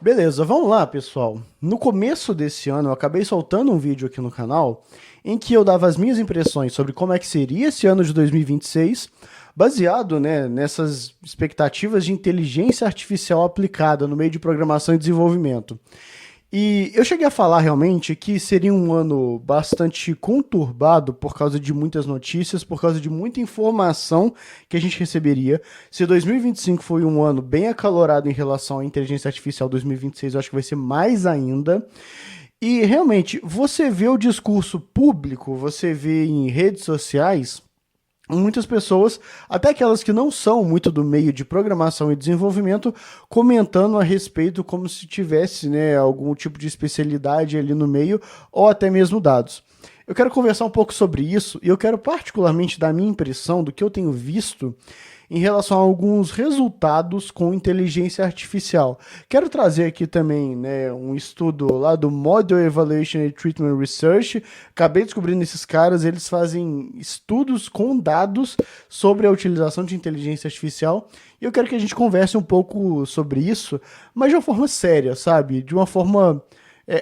Beleza, vamos lá, pessoal. No começo desse ano, eu acabei soltando um vídeo aqui no canal em que eu dava as minhas impressões sobre como é que seria esse ano de 2026, baseado, né, nessas expectativas de inteligência artificial aplicada no meio de programação e desenvolvimento. E eu cheguei a falar realmente que seria um ano bastante conturbado por causa de muitas notícias, por causa de muita informação que a gente receberia. Se 2025 foi um ano bem acalorado em relação à inteligência artificial, 2026 eu acho que vai ser mais ainda. E realmente, você vê o discurso público, você vê em redes sociais muitas pessoas, até aquelas que não são muito do meio de programação e desenvolvimento, comentando a respeito como se tivesse, né, algum tipo de especialidade ali no meio, ou até mesmo dados. Eu quero conversar um pouco sobre isso e eu quero particularmente dar a minha impressão do que eu tenho visto em relação a alguns resultados com inteligência artificial. Quero trazer aqui também, né, um estudo lá do Model Evaluation and Treatment Research. Acabei descobrindo esses caras, eles fazem estudos com dados sobre a utilização de inteligência artificial. E eu quero que a gente converse um pouco sobre isso, mas de uma forma séria, sabe? De uma forma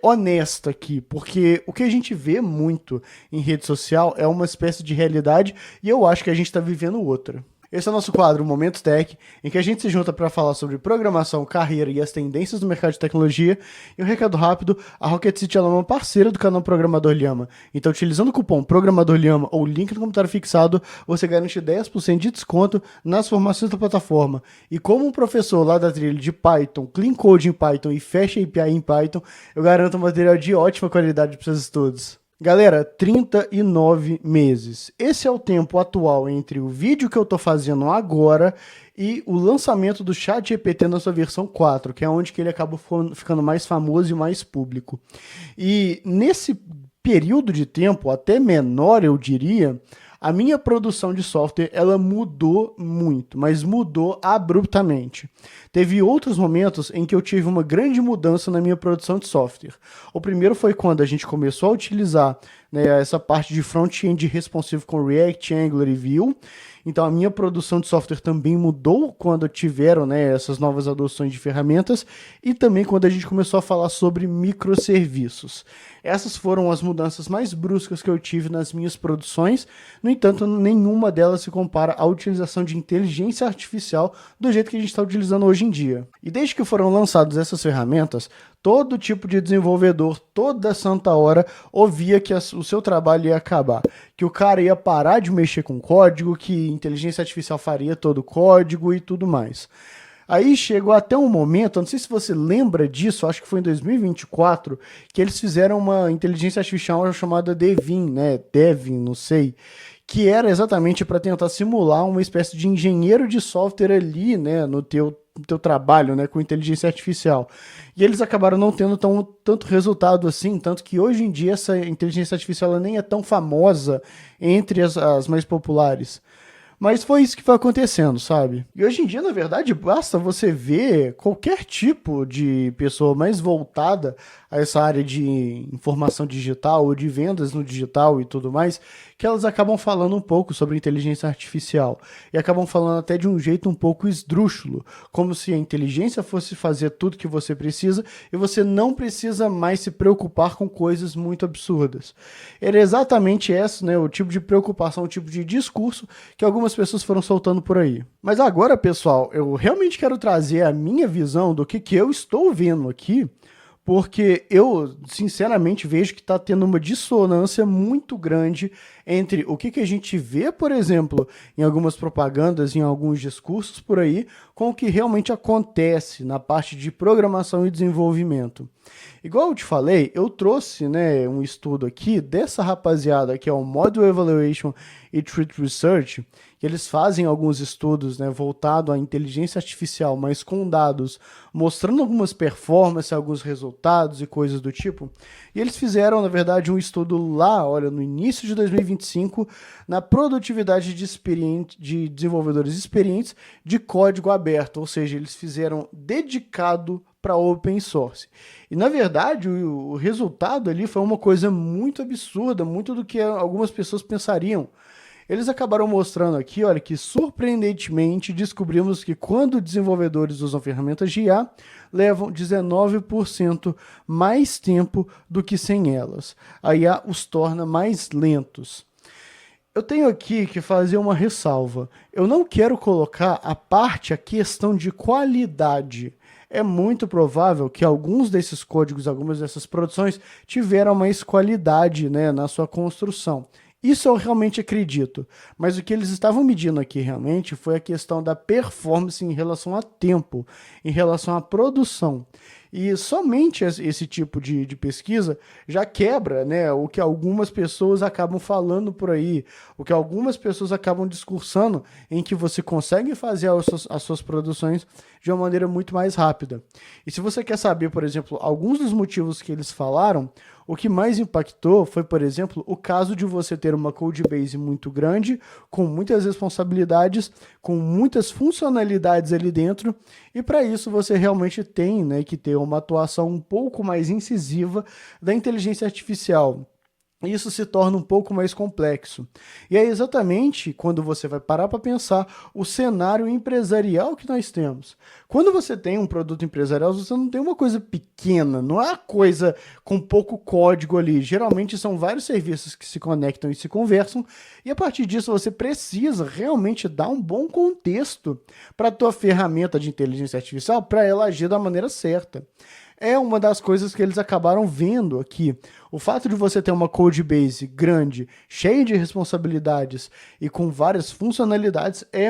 honesta aqui, porque o que a gente vê muito em rede social é uma espécie de realidade e eu acho que a gente está vivendo outra. Esse é o nosso quadro Momento Tech, em que a gente se junta para falar sobre programação, carreira e as tendências do mercado de tecnologia. E um recado rápido, a Rocket City é uma parceira do canal Programador Llama. Então, utilizando o cupom Programador Llama ou link no comentário fixado, você garante 10% de desconto nas formações da plataforma. E como um professor lá da trilha de Python, Clean Code em Python e Fast API em Python, eu garanto um material de ótima qualidade para seus estudos. Galera, 39 meses. Esse é o tempo atual entre o vídeo que eu tô fazendo agora e o lançamento do ChatGPT na sua versão 4, que é onde que ele acabou ficando mais famoso e mais público. E nesse período de tempo, até menor eu diria, a minha produção de software ela mudou muito, mas mudou abruptamente. Teve outros momentos em que eu tive uma grande mudança na minha produção de software. O primeiro foi quando a gente começou a utilizar, né, essa parte de front-end responsive com React, Angular e Vue. Então a minha produção de software também mudou quando tiveram, né, essas novas adoções de ferramentas e também quando a gente começou a falar sobre microserviços. Essas foram as mudanças mais bruscas que eu tive nas minhas produções. No entanto, nenhuma delas se compara à utilização de inteligência artificial do jeito que a gente está utilizando hoje em dia. E desde que foram lançadas essas ferramentas, todo tipo de desenvolvedor, toda santa hora, ouvia que o seu trabalho ia acabar. Que o cara ia parar de mexer com código, que inteligência artificial faria todo o código e tudo mais. Aí chegou até um momento, não sei se você lembra disso, acho que foi em 2024, que eles fizeram uma inteligência artificial chamada Devin, né? Devin, não sei, que era exatamente para tentar simular uma espécie de engenheiro de software ali, né, no teu trabalho, né, com inteligência artificial. E eles acabaram não tendo tanto resultado assim, tanto que hoje em dia essa inteligência artificial ela nem é tão famosa entre as mais populares. Mas foi isso que foi acontecendo, sabe? E hoje em dia, na verdade, basta você ver qualquer tipo de pessoa mais voltada a essa área de informação digital ou de vendas no digital e tudo mais, que elas acabam falando um pouco sobre inteligência artificial. E acabam falando até de um jeito um pouco esdrúxulo, como se a inteligência fosse fazer tudo que você precisa e você não precisa mais se preocupar com coisas muito absurdas. Era exatamente esse, né, o tipo de preocupação, o tipo de discurso que algumas pessoas foram soltando por aí. Mas agora, pessoal, eu realmente quero trazer a minha visão do que eu estou vendo aqui, porque eu, sinceramente, vejo que está tendo uma dissonância muito grande entre o que a gente vê, por exemplo, em algumas propagandas, em alguns discursos por aí, com o que realmente acontece na parte de programação e desenvolvimento. Igual eu te falei, eu trouxe, né, um estudo aqui dessa rapaziada que é o Model Evaluation e Treatment Research, que eles fazem alguns estudos, né, voltado à inteligência artificial, mas com dados, mostrando algumas performances, alguns resultados e coisas do tipo. E eles fizeram, na verdade, um estudo lá, olha, no início de 2025, na produtividade de desenvolvedores experientes de código aberto, ou seja, eles fizeram dedicado para open source. E na verdade o resultado ali foi uma coisa muito absurda, muito do que algumas pessoas pensariam. Eles acabaram mostrando aqui, olha, que surpreendentemente descobrimos que quando desenvolvedores usam ferramentas de IA, levam 19% mais tempo do que sem elas. A IA os torna mais lentos. Eu tenho aqui que fazer uma ressalva. Eu não quero colocar a questão de qualidade. É muito provável que alguns desses códigos, algumas dessas produções tiveram mais qualidade, né, na sua construção. Isso eu realmente acredito, mas o que eles estavam medindo aqui realmente foi a questão da performance em relação a tempo, em relação à produção. E somente esse tipo de pesquisa já quebra, né, o que algumas pessoas acabam falando por aí, o que algumas pessoas acabam discursando, em que você consegue fazer as suas produções de uma maneira muito mais rápida. E se você quer saber, por exemplo, alguns dos motivos que eles falaram, o que mais impactou foi, por exemplo, o caso de você ter uma codebase muito grande, com muitas responsabilidades, com muitas funcionalidades ali dentro, e para isso você realmente tem, né, que ter uma atuação um pouco mais incisiva da inteligência artificial. Isso se torna um pouco mais complexo. E é exatamente quando você vai parar para pensar o cenário empresarial que nós temos. Quando você tem um produto empresarial, você não tem uma coisa pequena, não é uma coisa com pouco código ali. Geralmente são vários serviços que se conectam e se conversam, e a partir disso você precisa realmente dar um bom contexto para a tua ferramenta de inteligência artificial para ela agir da maneira certa. É uma das coisas que eles acabaram vendo aqui. O fato de você ter uma codebase grande, cheia de responsabilidades e com várias funcionalidades é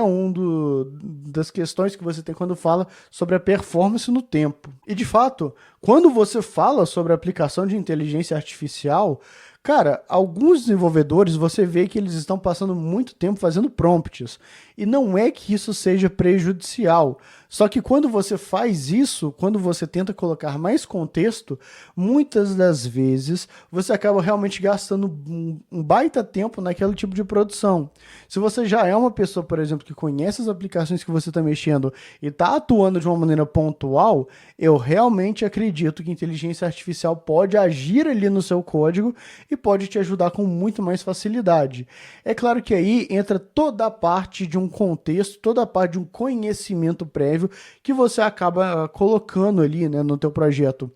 das questões que você tem quando fala sobre a performance no tempo. E de fato, quando você fala sobre a aplicação de inteligência artificial, cara, alguns desenvolvedores você vê que eles estão passando muito tempo fazendo prompts. E não é que isso seja prejudicial. Só que quando você faz isso, quando você tenta colocar mais contexto, muitas das vezes você acaba realmente gastando um baita tempo naquele tipo de produção. Se você já é uma pessoa, por exemplo, que conhece as aplicações que você está mexendo e está atuando de uma maneira pontual, eu realmente acredito que a inteligência artificial pode agir ali no seu código e pode te ajudar com muito mais facilidade. É claro que aí entra toda a parte de um contexto, toda a parte de um conhecimento prévio que você acaba colocando ali, né, no teu projeto.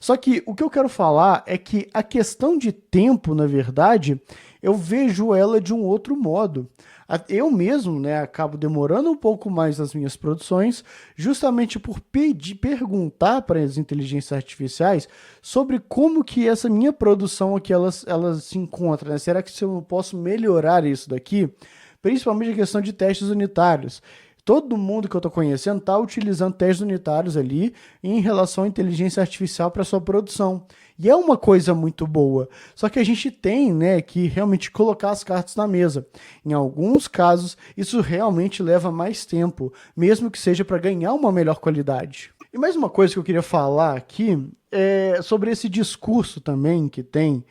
Só que o que eu quero falar é que a questão de tempo, na verdade, eu vejo ela de um outro modo. Eu mesmo, né, acabo demorando um pouco mais nas minhas produções, justamente por perguntar para as inteligências artificiais sobre como que essa minha produção aqui elas se encontra, né? Será que eu posso melhorar isso daqui? Principalmente a questão de testes unitários. Todo mundo que eu estou conhecendo está utilizando testes unitários ali em relação à inteligência artificial para sua produção. E é uma coisa muito boa. Só que a gente tem, né, que realmente colocar as cartas na mesa. Em alguns casos, isso realmente leva mais tempo, mesmo que seja para ganhar uma melhor qualidade. E mais uma coisa que eu queria falar aqui é sobre esse discurso também que tem,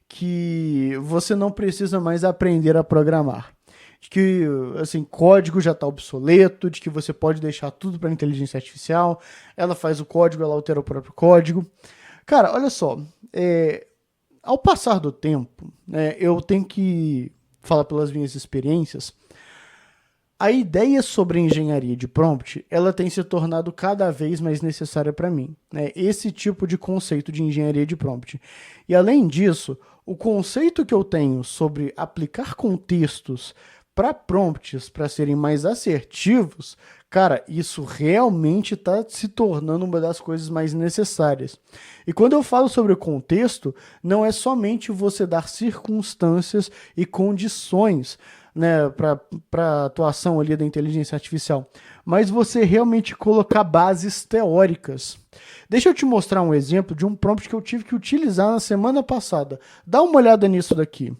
que você não precisa mais aprender a programar. De que, assim, código já está obsoleto, de que você pode deixar tudo para a inteligência artificial, ela faz o código, ela altera o próprio código. Cara, olha só, ao passar do tempo, eu tenho que falar pelas minhas experiências, a ideia sobre engenharia de prompt, ela tem se tornado cada vez mais necessária para mim, né? Esse tipo de conceito de engenharia de prompt. E além disso, o conceito que eu tenho sobre aplicar contextos para prompts, para serem mais assertivos, cara, isso realmente está se tornando uma das coisas mais necessárias. E quando eu falo sobre o contexto, não é somente você dar circunstâncias e condições, né, para a atuação ali da inteligência artificial, mas você realmente colocar bases teóricas. Deixa eu te mostrar um exemplo de um prompt que eu tive que utilizar na semana passada. Dá uma olhada nisso daqui.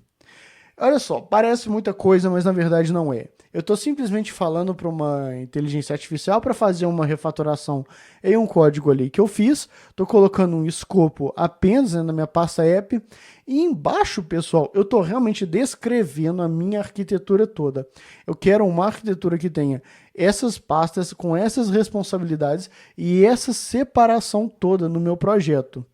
Olha só, parece muita coisa, mas na verdade não é. Eu estou simplesmente falando para uma inteligência artificial para fazer uma refatoração em um código ali que eu fiz. Estou colocando um escopo apenas, né, na minha pasta app. E embaixo, pessoal, eu estou realmente descrevendo a minha arquitetura toda. Eu quero uma arquitetura que tenha essas pastas com essas responsabilidades e essa separação toda no meu projeto.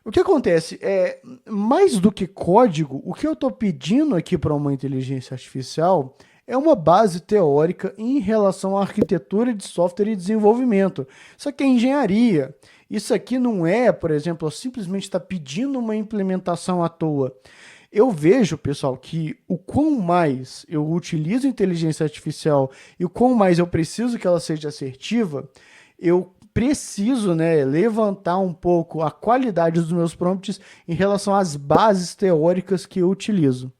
O que acontece é, mais do que código, o que eu estou pedindo aqui para uma inteligência artificial é uma base teórica em relação à arquitetura de software e desenvolvimento. Isso aqui é engenharia. Isso aqui não é, por exemplo, simplesmente estar pedindo uma implementação à toa. Eu vejo, pessoal, que o quão mais eu utilizo inteligência artificial e o quão mais eu preciso que ela seja assertiva, eu preciso, né, levantar um pouco a qualidade dos meus prompts em relação às bases teóricas que eu utilizo.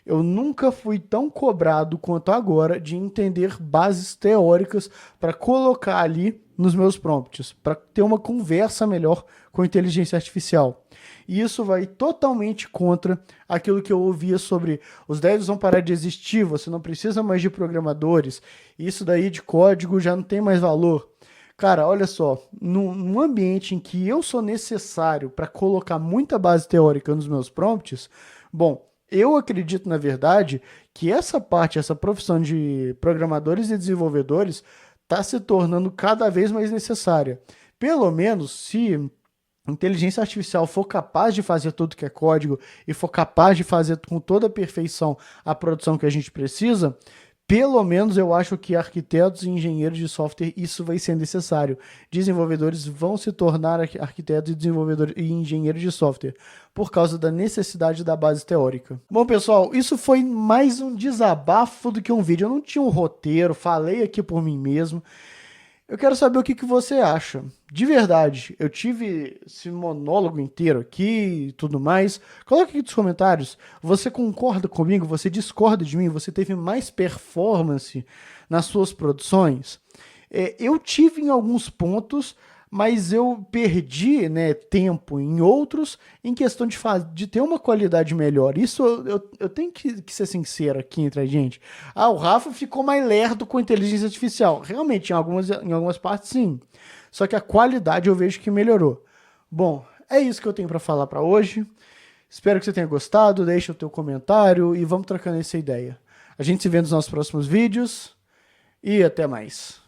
Eu nunca fui tão cobrado quanto agora de entender bases teóricas para colocar ali nos meus prompts, para ter uma conversa melhor com a inteligência artificial. E isso vai totalmente contra aquilo que eu ouvia sobre os devs vão parar de existir, você não precisa mais de programadores, isso daí de código já não tem mais valor. Cara, olha só, num ambiente em que eu sou necessário para colocar muita base teórica nos meus prompts, bom, eu acredito, na verdade, que essa parte, essa profissão de programadores e desenvolvedores está se tornando cada vez mais necessária. Pelo menos se a inteligência artificial for capaz de fazer tudo que é código e for capaz de fazer com toda a perfeição a produção que a gente precisa, pelo menos eu acho que arquitetos e engenheiros de software isso vai ser necessário. Desenvolvedores vão se tornar arquitetos e desenvolvedores e engenheiros de software por causa da necessidade da base teórica. Bom, pessoal, isso foi mais um desabafo do que um vídeo. Eu não tinha um roteiro, falei aqui por mim mesmo. Eu quero saber o que você acha. De verdade, eu tive esse monólogo inteiro aqui e tudo mais. Coloque aqui nos comentários. Você concorda comigo? Você discorda de mim? Você teve mais performance nas suas produções? Eu tive em alguns pontos, mas eu perdi, né, tempo em outros em questão de ter uma qualidade melhor. Isso eu tenho que ser sincero aqui entre a gente. O Rafa ficou mais lerdo com inteligência artificial. Realmente, em algumas partes, sim. Só que a qualidade eu vejo que melhorou. Bom, é isso que eu tenho para falar para hoje. Espero que você tenha gostado. Deixa o teu comentário e vamos trocando essa ideia. A gente se vê nos nossos próximos vídeos e até mais.